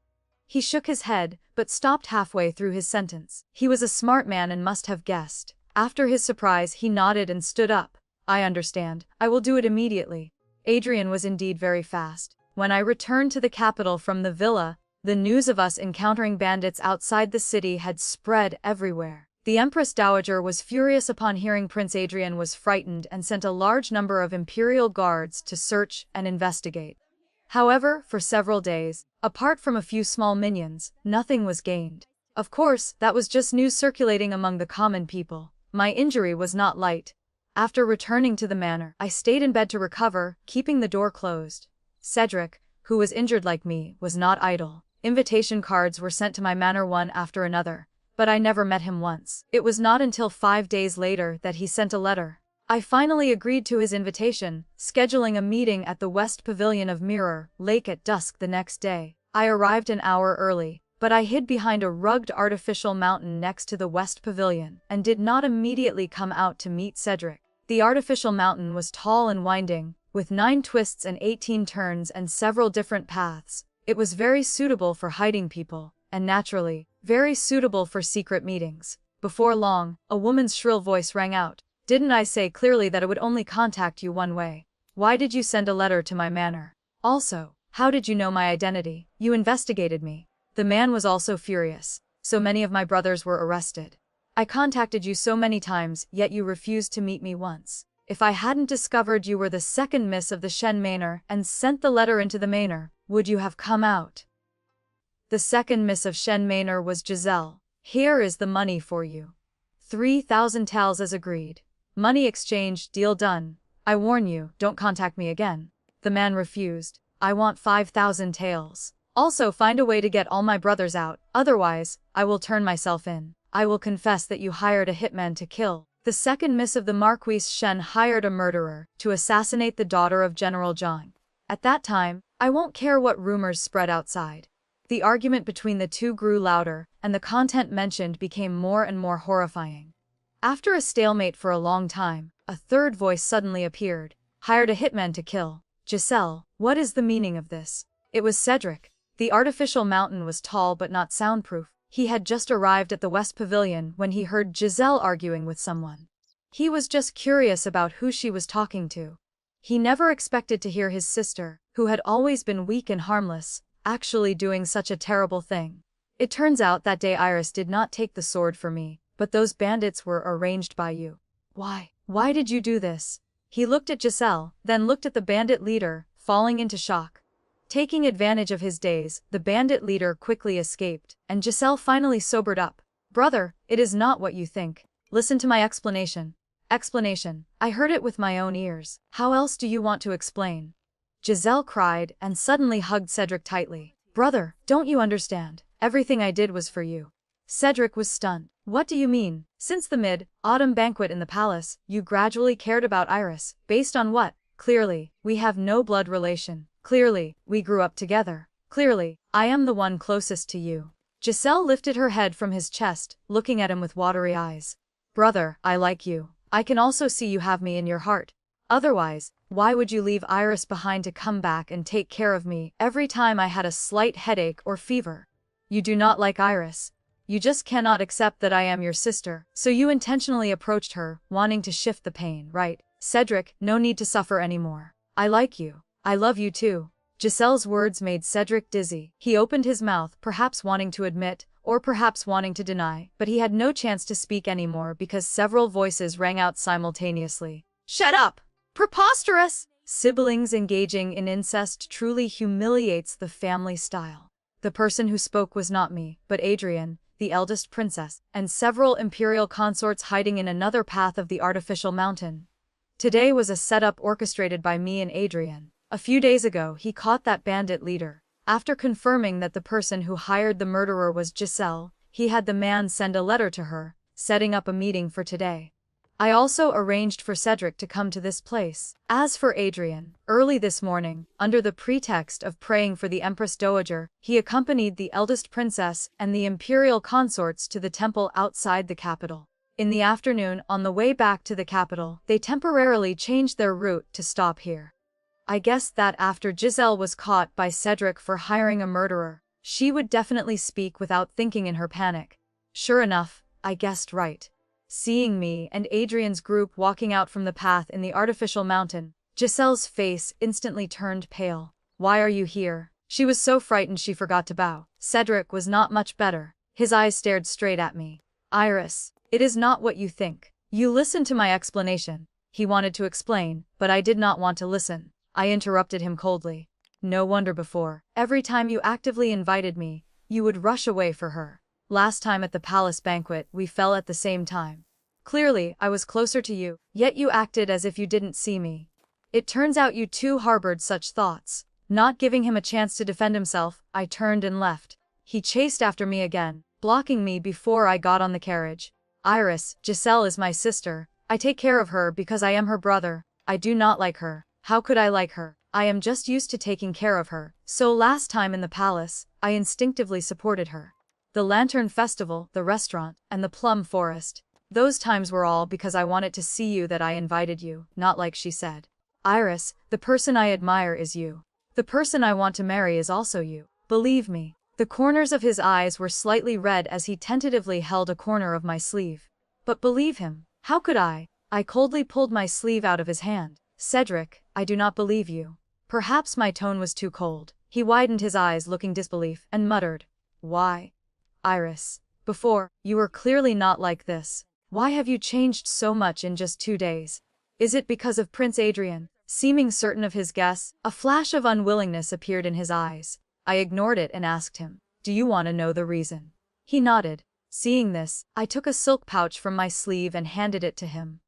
He shook his head, but stopped halfway through his sentence. He was a smart man and must have guessed. After his surprise, he nodded and stood up. I understand. I will do it immediately. Adrian was indeed very fast. When I returned to the capital from the villa, the news of us encountering bandits outside the city had spread everywhere. The Empress Dowager was furious upon hearing Prince Adrian was frightened and sent a large number of imperial guards to search and investigate. However, for several days, apart from a few small minions, nothing was gained. Of course, that was just news circulating among the common people. My injury was not light. After returning to the manor, I stayed in bed to recover, keeping the door closed. Cedric, who was injured like me, was not idle. Invitation cards were sent to my manor one after another, but I never met him once. It was not until 5 days later that he sent a letter. I finally agreed to his invitation, scheduling a meeting at the West Pavilion of Mirror Lake at dusk the next day. I arrived an hour early, but I hid behind a rugged artificial mountain next to the West Pavilion and did not immediately come out to meet Cedric. The artificial mountain was tall and winding, with 9 twists and 18 turns and several different paths. It was very suitable for hiding people, and naturally, very suitable for secret meetings. Before long, a woman's shrill voice rang out. Didn't I say clearly that I would only contact you one way? Why did you send a letter to my manor? Also, how did you know my identity? You investigated me. The man was also furious. So many of my brothers were arrested. I contacted you so many times, yet you refused to meet me once. If I hadn't discovered you were the second miss of the Shen Manor and sent the letter into the manor, would you have come out? The second miss of Shen Manor was Giselle. Here is the money for you. 3,000 taels as agreed. Money exchanged, deal done. I warn you, don't contact me again. The man refused. I want 5,000 taels. Also find a way to get all my brothers out, otherwise, I will turn myself in. I will confess that you hired a hitman to kill. The second miss of the Marquis Shen hired a murderer to assassinate the daughter of General Zhang. At that time, I won't care what rumors spread outside. The argument between the two grew louder, and the content mentioned became more and more horrifying. After a stalemate for a long time, a third voice suddenly appeared. Hired a hitman to kill. Giselle, what is the meaning of this? It was Cedric. The artificial mountain was tall but not soundproof. He had just arrived at the West Pavilion when he heard Giselle arguing with someone. He was just curious about who she was talking to. He never expected to hear his sister, who had always been weak and harmless, actually doing such a terrible thing. It turns out that day Iris did not take the sword for me, but those bandits were arranged by you. Why? Why did you do this? He looked at Giselle, then looked at the bandit leader, falling into shock. Taking advantage of his daze, the bandit leader quickly escaped, and Giselle finally sobered up. Brother, it is not what you think. Listen to my explanation. Explanation. I heard it with my own ears. How else do you want to explain? Giselle cried and suddenly hugged Cedric tightly. Brother, don't you understand? Everything I did was for you. Cedric was stunned. What do you mean? Since the mid-autumn banquet in the palace, you gradually cared about Iris. Based on what? Clearly, we have no blood relation. Clearly, we grew up together. Clearly, I am the one closest to you. Giselle lifted her head from his chest, looking at him with watery eyes. Brother, I like you. I can also see you have me in your heart. Otherwise, why would you leave Iris behind to come back and take care of me every time I had a slight headache or fever? You do not like Iris. You just cannot accept that I am your sister, so you intentionally approached her, wanting to shift the pain, right? Cedric, no need to suffer anymore. I like you. I love you too. Giselle's words made Cedric dizzy. He opened his mouth, perhaps wanting to admit, or perhaps wanting to deny, but he had no chance to speak anymore because several voices rang out simultaneously. Shut up! Preposterous! Siblings engaging in incest truly humiliates the family style. The person who spoke was not me, but Adrian, the eldest princess, and several imperial consorts hiding in another path of the artificial mountain. Today was a setup orchestrated by me and Adrian. A few days ago, he caught that bandit leader. After confirming that the person who hired the murderer was Giselle, he had the man send a letter to her, setting up a meeting for today. I also arranged for Cedric to come to this place. As for Adrian, early this morning, under the pretext of praying for the Empress Dowager, he accompanied the eldest princess and the imperial consorts to the temple outside the capital. In the afternoon, on the way back to the capital, they temporarily changed their route to stop here. I guessed that after Giselle was caught by Cedric for hiring a murderer, she would definitely speak without thinking in her panic. Sure enough, I guessed right. Seeing me and Adrian's group walking out from the path in the artificial mountain, Giselle's face instantly turned pale. Why are you here? She was so frightened she forgot to bow. Cedric was not much better. His eyes stared straight at me. Iris, it is not what you think. You listened to my explanation. He wanted to explain, but I did not want to listen. I interrupted him coldly. No wonder before. Every time you actively invited me, you would rush away for her. Last time at the palace banquet, we fell at the same time. Clearly, I was closer to you, yet you acted as if you didn't see me. It turns out you too harbored such thoughts. Not giving him a chance to defend himself, I turned and left. He chased after me again, blocking me before I got on the carriage. Iris, Giselle is my sister. I take care of her because I am her brother. I do not like her. How could I like her? I am just used to taking care of her. So last time in the palace, I instinctively supported her. The Lantern Festival, the restaurant, and the Plum Forest. Those times were all because I wanted to see you that I invited you, not like she said. Iris, the person I admire is you. The person I want to marry is also you. Believe me. The corners of his eyes were slightly red as he tentatively held a corner of my sleeve. But believe him. How could I? I coldly pulled my sleeve out of his hand. Cedric, I do not believe you. Perhaps my tone was too cold. He widened his eyes looking disbelief and muttered. Why? Iris, before, you were clearly not like this. Why have you changed so much in just 2 days? Is it because of Prince Adrian? Seeming certain of his guess, a flash of unwillingness appeared in his eyes. I ignored it and asked him, do you want to know the reason? He nodded. Seeing this, I took a silk pouch from my sleeve and handed it to him.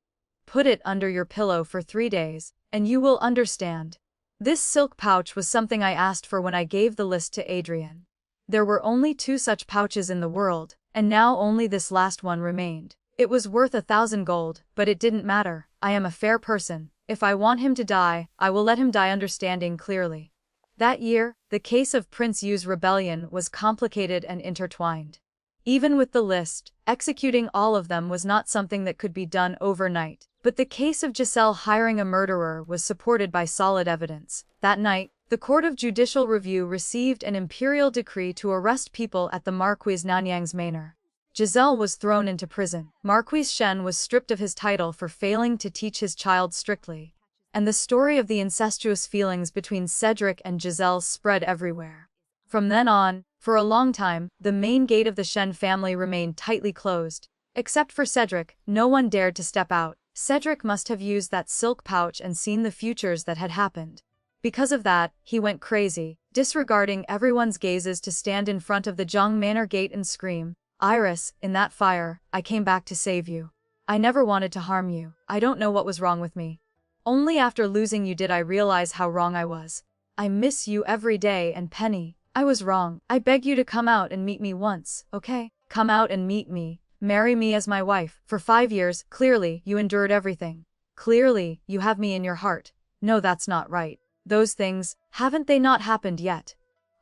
Put it under your pillow for 3 days, and you will understand. This silk pouch was something I asked for when I gave the list to Adrian. There were only 2 such pouches in the world, and now only this last one remained. It was worth 1,000 gold, but it didn't matter. I am a fair person. If I want him to die, I will let him die understanding clearly. That year, the case of Prince Yu's rebellion was complicated and intertwined. Even with the list, executing all of them was not something that could be done overnight. But the case of Giselle hiring a murderer was supported by solid evidence. That night, the Court of Judicial Review received an imperial decree to arrest people at the Marquis Nanyang's manor. Giselle was thrown into prison. Marquis Shen was stripped of his title for failing to teach his child strictly. And the story of the incestuous feelings between Cedric and Giselle spread everywhere. From then on, for a long time, the main gate of the Shen family remained tightly closed. Except for Cedric, no one dared to step out. Cedric must have used that silk pouch and seen the futures that had happened. Because of that, he went crazy, disregarding everyone's gazes to stand in front of the Zhang Manor gate and scream, Iris, in that fire, I came back to save you. I never wanted to harm you. I don't know what was wrong with me. Only after losing you did I realize how wrong I was. I miss you every day and Penny, I was wrong. I beg you to come out and meet me once, okay? Come out and meet me. Marry me as my wife. For 5 years, clearly, you endured everything. Clearly, you have me in your heart. No, that's not right. Those things, haven't they not happened yet?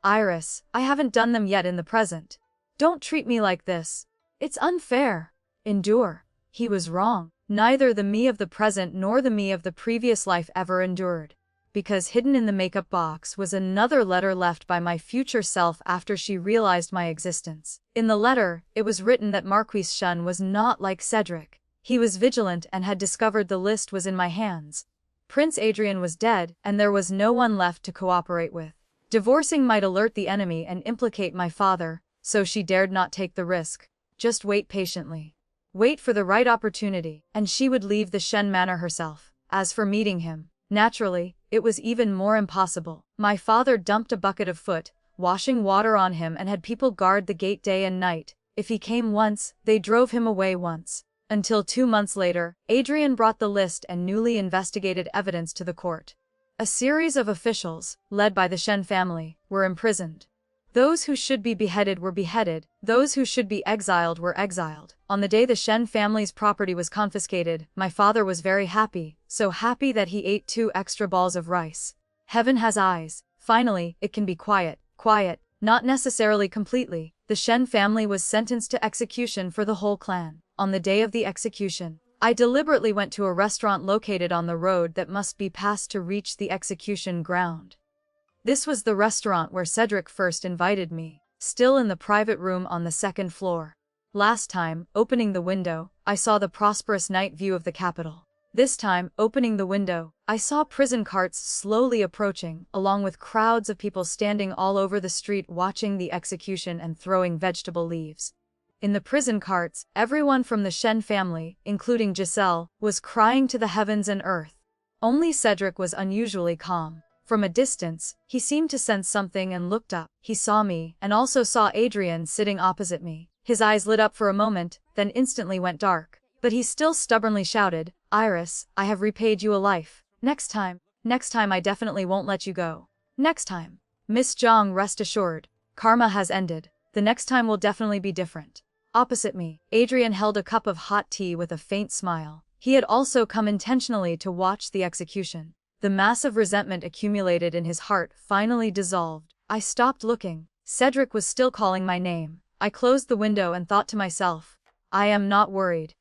Iris, I haven't done them yet in the present. Don't treat me like this. It's unfair. Endure. He was wrong. Neither the me of the present nor the me of the previous life ever endured. Because hidden in the makeup box was another letter left by my future self after she realized my existence. In the letter, it was written that Marquis Shen was not like Cedric. He was vigilant and had discovered the list was in my hands. Prince Adrian was dead, and there was no one left to cooperate with. Divorcing might alert the enemy and implicate my father, so she dared not take the risk. Just wait patiently. Wait for the right opportunity, and she would leave the Shen Manor herself. As for meeting him, naturally, it was even more impossible. My father dumped a bucket of washing water on him and had people guard the gate day and night. If he came once, they drove him away once. Until 2 months later, Adrian brought the list and newly investigated evidence to the court. A series of officials, led by the Shen family, were imprisoned. Those who should be beheaded were beheaded, those who should be exiled were exiled. On the day the Shen family's property was confiscated, my father was very happy, so happy that he ate 2 extra balls of rice. Heaven has eyes. Finally, it can be quiet. Quiet, not necessarily completely. The Shen family was sentenced to execution for the whole clan. On the day of the execution, I deliberately went to a restaurant located on the road that must be passed to reach the execution ground. This was the restaurant where Cedric first invited me, still in the private room on the 2nd floor. Last time, opening the window, I saw the prosperous night view of the capital. This time, opening the window, I saw prison carts slowly approaching, along with crowds of people standing all over the street watching the execution and throwing vegetable leaves. In the prison carts, everyone from the Shen family, including Giselle, was crying to the heavens and earth. Only Cedric was unusually calm. From a distance, he seemed to sense something and looked up. He saw me, and also saw Adrian sitting opposite me. His eyes lit up for a moment, then instantly went dark. But he still stubbornly shouted, "Iris, I have repaid you a life. Next time I definitely won't let you go. Next time. Miss Zhang, rest assured. Karma has ended. The next time will definitely be different." Opposite me, Adrian held a cup of hot tea with a faint smile. He had also come intentionally to watch the execution. The massive resentment accumulated in his heart finally dissolved. I stopped looking. Cedric was still calling my name. I closed the window and thought to myself, I am not worried.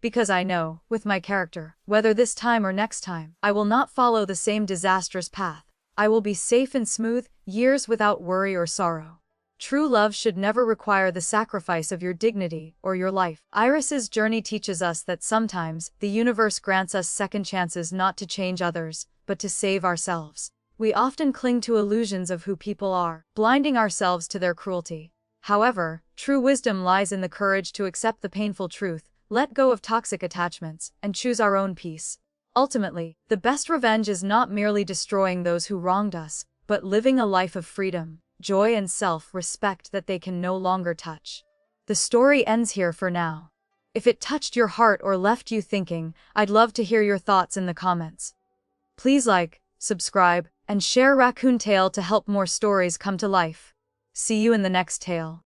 Because I know, with my character, whether this time or next time, I will not follow the same disastrous path. I will be safe and smooth, years without worry or sorrow. True love should never require the sacrifice of your dignity or your life. Iris's journey teaches us that sometimes, the universe grants us second chances not to change others, but to save ourselves. We often cling to illusions of who people are, blinding ourselves to their cruelty. However, true wisdom lies in the courage to accept the painful truth, let go of toxic attachments, and choose our own peace. Ultimately, the best revenge is not merely destroying those who wronged us, but living a life of freedom, joy and self-respect that they can no longer touch. The story ends here for now. If it touched your heart or left you thinking, I'd love to hear your thoughts in the comments. Please like, subscribe, and share Raccoon Tale to help more stories come to life. See you in the next tale.